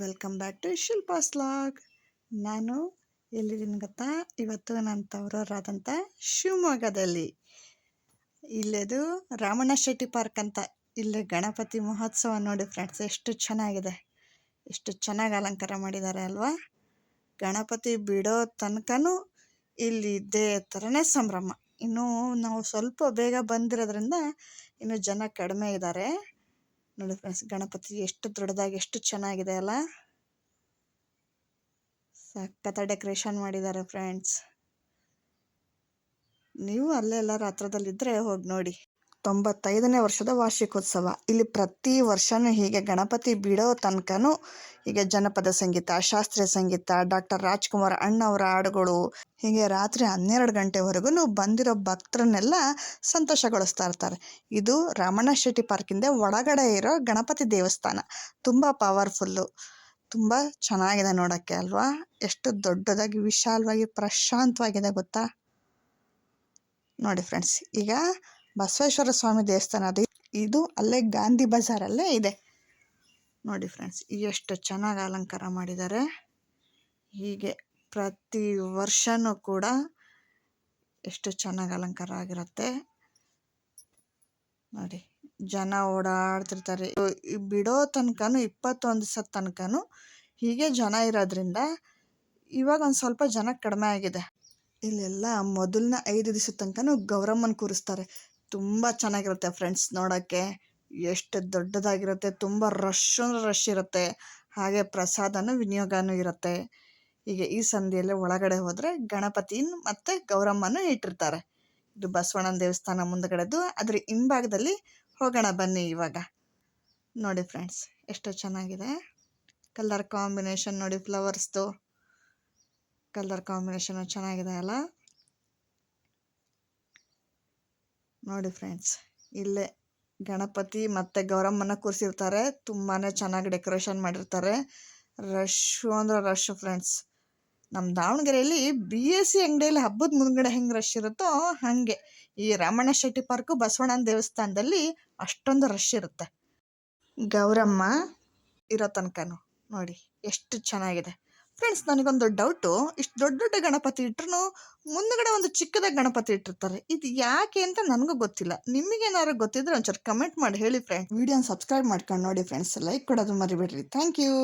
Welcome back to Shilpa's vlog. ನಾನು ಎಲ್ಲಿದ್ದೀನಿ ಗೊತ್ತಾ? ಇವತ್ತು ನನ್ನ ತವರೂರಾದಂಥ ಶಿವಮೊಗ್ಗದಲ್ಲಿ. ಇಲ್ಲೇದು ರಾಮಣ್ಣ ಶೆಟ್ಟಿ ಪಾರ್ಕ್ ಅಂತ. ಇಲ್ಲೇ ಗಣಪತಿ ಮಹೋತ್ಸವ ನೋಡಿ ಫ್ರೆಂಡ್ಸ್, ಎಷ್ಟು ಚೆನ್ನಾಗಿದೆ, ಎಷ್ಟು ಚೆನ್ನಾಗಿ ಅಲಂಕಾರ ಮಾಡಿದ್ದಾರೆ ಅಲ್ವಾ? ಗಣಪತಿ ಬಿಡೋ ತನಕನೂ ಇಲ್ಲಿ ಇದೇ ಥರನೇ ಸಂಭ್ರಮ. ಇನ್ನೂ ನಾವು ಸ್ವಲ್ಪ ಬೇಗ ಬಂದಿರೋದ್ರಿಂದ ಇನ್ನು ಜನ ಕಡಿಮೆ ಇದ್ದಾರೆ ನೋಡಿ ಫ್ರೆಂಡ್ಸ್. ಗಣಪತಿ ಎಷ್ಟು ದೊಡ್ಡದಾಗಿ ಎಷ್ಟು ಚೆನ್ನಾಗಿದೆ ಅಲ್ಲ, ಸಖತ್ತ ಡೆಕೋರೇಷನ್ ಮಾಡಿದ್ದಾರೆ ಫ್ರೆಂಡ್ಸ್. ನೀವು ಅಲ್ಲೇ ಎಲ್ಲರೂ ಹತ್ರದಲ್ಲಿದ್ದರೆ ಹೋಗಿ ನೋಡಿ. 95ನೇ ವರ್ಷದ ವಾರ್ಷಿಕೋತ್ಸವ. ಇಲ್ಲಿ ಪ್ರತಿ ವರ್ಷವೂ ಹೀಗೆ ಗಣಪತಿ ಬಿಡೋ ತನಕನೂ ಹೀಗೆ ಜನಪದ ಸಂಗೀತ, ಶಾಸ್ತ್ರೀಯ ಸಂಗೀತ, ಡಾಕ್ಟರ್ ರಾಜ್ಕುಮಾರ್ ಅಣ್ಣವರ ಹಾಡುಗಳು, ಹೀಗೆ ರಾತ್ರಿ 12 ಗಂಟೆವರೆಗೂ ಬಂದಿರೋ ಭಕ್ತರನ್ನೆಲ್ಲ ಸಂತೋಷಗೊಳಿಸ್ತಾ ಇರ್ತಾರೆ. ಇದು ರಾಮಣ್ಣ ಶೆಟ್ಟಿ ಪಾರ್ಕಿಂದ ಒಳಗಡೆ ಇರೋ ಗಣಪತಿ ದೇವಸ್ಥಾನ. ತುಂಬ ಪವರ್ಫುಲ್ಲು, ತುಂಬ ಚೆನ್ನಾಗಿದೆ ನೋಡೋಕ್ಕೆ ಅಲ್ವಾ? ಎಷ್ಟು ದೊಡ್ಡದಾಗಿ ವಿಶಾಲವಾಗಿ ಪ್ರಶಾಂತವಾಗಿದೆ ಗೊತ್ತಾ? ನೋಡಿ ಫ್ರೆಂಡ್ಸ್, ಈಗ ಬಸವೇಶ್ವರ ಸ್ವಾಮಿ ದೇವಸ್ಥಾನ ಅದು. ಇದು ಅಲ್ಲೇ ಗಾಂಧಿ ಬಜಾರಲ್ಲೇ ಇದೆ ನೋಡಿ ಫ್ರೆಂಡ್ಸ್. ಎಷ್ಟು ಚೆನ್ನಾಗಿ ಅಲಂಕಾರ ಮಾಡಿದ್ದಾರೆ. ಹೀಗೆ ಪ್ರತಿ ವರ್ಷವೂ ಕೂಡ ಎಷ್ಟು ಚೆನ್ನಾಗಿ ಅಲಂಕಾರ ಆಗಿರುತ್ತೆ ನೋಡಿ. ಜನ ಓಡಾಡ್ತಿರ್ತಾರೆ. ಬಿಡೋ ತನಕನೂ 21 ದಿವಸದ ತನಕನೂ ಹೀಗೆ ಜನ ಇರೋದ್ರಿಂದ ಇವಾಗ ಒಂದು ಸ್ವಲ್ಪ ಜನ ಕಡಿಮೆ ಆಗಿದೆ. ಇಲ್ಲೆಲ್ಲ ಮೊದಲನೇ 5 ದಿವಸದ ತನಕನೂ ಗೌರಮ್ಮನ ಕೂರಿಸ್ತಾರೆ. ತುಂಬ ಚೆನ್ನಾಗಿರುತ್ತೆ ಫ್ರೆಂಡ್ಸ್ ನೋಡೋಕ್ಕೆ. ಎಷ್ಟು ದೊಡ್ಡದಾಗಿರುತ್ತೆ, ತುಂಬ ರಶ್ ಇರುತ್ತೆ. ಹಾಗೆ ಪ್ರಸಾದನೂ ವಿನಿಯೋಗನೂ ಇರುತ್ತೆ. ಹೀಗೆ ಈ ಸಂಧಿಯಲ್ಲೇ ಒಳಗಡೆ ಹೋದರೆ ಗಣಪತಿನ ಮತ್ತು ಗೌರಮ್ಮನೂ ಇಟ್ಟಿರ್ತಾರೆ. ಇದು ಬಸವಣ್ಣನ ದೇವಸ್ಥಾನ ಮುಂದುಗಡೆದು. ಅದ್ರ ಹಿಂಭಾಗದಲ್ಲಿ ಹೋಗೋಣ ಬನ್ನಿ ಇವಾಗ. ನೋಡಿ ಫ್ರೆಂಡ್ಸ್, ಎಷ್ಟು ಚೆನ್ನಾಗಿದೆ ಕಲರ್ ಕಾಂಬಿನೇಷನ್ ನೋಡಿ. ಫ್ಲವರ್ಸ್ದು ಕಲರ್ ಕಾಂಬಿನೇಷನ್ ಚೆನ್ನಾಗಿದೆ ಅಲ್ಲ? ನೋಡಿ ಫ್ರೆಂಡ್ಸ್, ಇಲ್ಲೇ ಗಣಪತಿ ಮತ್ತು ಗೌರಮ್ಮನ ಕೂರಿಸಿರ್ತಾರೆ. ತುಂಬಾ ಚೆನ್ನಾಗಿ ಡೆಕೋರೇಷನ್ ಮಾಡಿರ್ತಾರೆ. ರಶ್ಶು ಅಂದರೆ ರಶ್ಶು ಫ್ರೆಂಡ್ಸ್. ನಮ್ಮ ದಾವಣಗೆರೆಯಲ್ಲಿ BSC ಅಂಗಡಿಯಲ್ಲಿ ಹಬ್ಬದ ಮುಂದ್ಗಡೆ ಹೆಂಗೆ ರಶ್ ಇರುತ್ತೋ ಹಾಗೆ ಈ ರಾಮಣ್ಣ ಶೆಟ್ಟಿ ಪಾರ್ಕು ಬಸವಣ್ಣನ ದೇವಸ್ಥಾನದಲ್ಲಿ ಅಷ್ಟೊಂದು ರಶ್ ಇರುತ್ತೆ. ಗೌರಮ್ಮ ಇರೋ ತನಕನೂ ನೋಡಿ ಎಷ್ಟು ಚೆನ್ನಾಗಿದೆ ಫ್ರೆಂಡ್ಸ್. ನನಗೊಂದು ಡೌಟು, ಇಷ್ಟು ದೊಡ್ಡ ದೊಡ್ಡ ಗಣಪತಿ ಇಟ್ರು ಮುಂದುಗಡೆ ಒಂದು ಚಿಕ್ಕದಾಗಿ ಗಣಪತಿ ಇಟ್ಟಿರ್ತಾರೆ. ಇದು ಯಾಕೆ ಅಂತ ನನಗೂ ಗೊತ್ತಿಲ್ಲ. ನಿಮಗೇನಾದ್ರು ಗೊತ್ತಿದ್ರೆ ಒಂಚೂರು ಕಮೆಂಟ್ ಮಾಡಿ ಹೇಳಿ ಫ್ರೆಂಡ್ಸ್. ವಿಡಿಯೋನ ಸಬ್ಸ್ಕ್ರೈಬ್ ಮಾಡ್ಕೊಂಡು ನೋಡಿ ಫ್ರೆಂಡ್ಸ್. ಲೈಕ್ ಕೊಡೋದು ಮರಿಬೇಡ್ರಿ. Thank you.